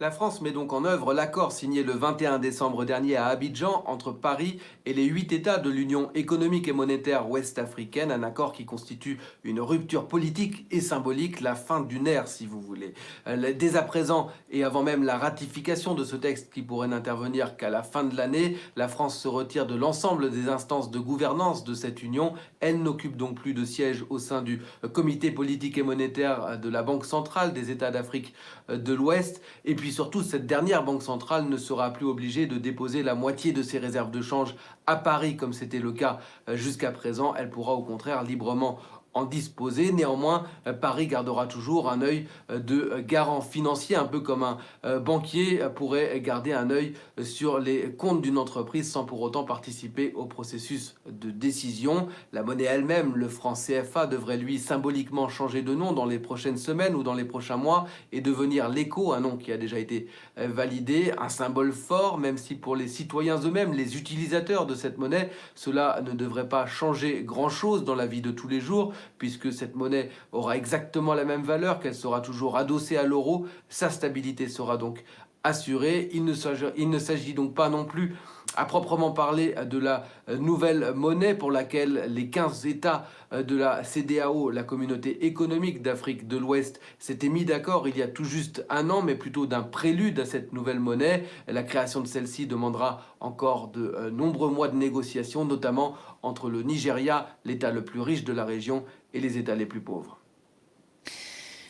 La France met donc en œuvre l'accord signé le 21 décembre dernier à Abidjan entre Paris et les 8 États de l'Union économique et monétaire ouest-africaine, un accord qui constitue une rupture politique et symbolique, la fin d'une ère si vous voulez. Dès à présent et avant même la ratification de ce texte qui pourrait n'intervenir qu'à la fin de l'année, la France se retire de l'ensemble des instances de gouvernance de cette union. Elle n'occupe donc plus de siège au sein du comité politique et monétaire de la Banque centrale des États d'Afrique de l'Ouest. Et puis surtout, cette dernière banque centrale ne sera plus obligée de déposer la moitié de ses réserves de change à Paris, comme c'était le cas jusqu'à présent. Elle pourra au contraire librement en disposer. Néanmoins, Paris gardera toujours un œil de garant financier, un peu comme un banquier pourrait garder un œil sur les comptes d'une entreprise sans pour autant participer au processus de décision. La monnaie elle-même, le franc CFA, devrait lui symboliquement changer de nom dans les prochaines semaines ou dans les prochains mois et devenir l'écho, un nom qui a déjà été validé, un symbole fort, même si pour les citoyens eux-mêmes, les utilisateurs de cette monnaie, cela ne devrait pas changer grand-chose dans la vie de tous les jours, puisque cette monnaie aura exactement la même valeur, qu'elle sera toujours adossée à l'euro. Sa stabilité sera donc assurée. Il ne s'agit donc pas non plus à proprement parler de la nouvelle monnaie pour laquelle les 15 États de la CEDEAO, la communauté économique d'Afrique de l'Ouest, s'étaient mis d'accord il y a tout juste un an, mais plutôt d'un prélude à cette nouvelle monnaie. La création de celle-ci demandera encore de nombreux mois de négociations, notamment entre le Nigeria, l'État le plus riche de la région, et les États les plus pauvres.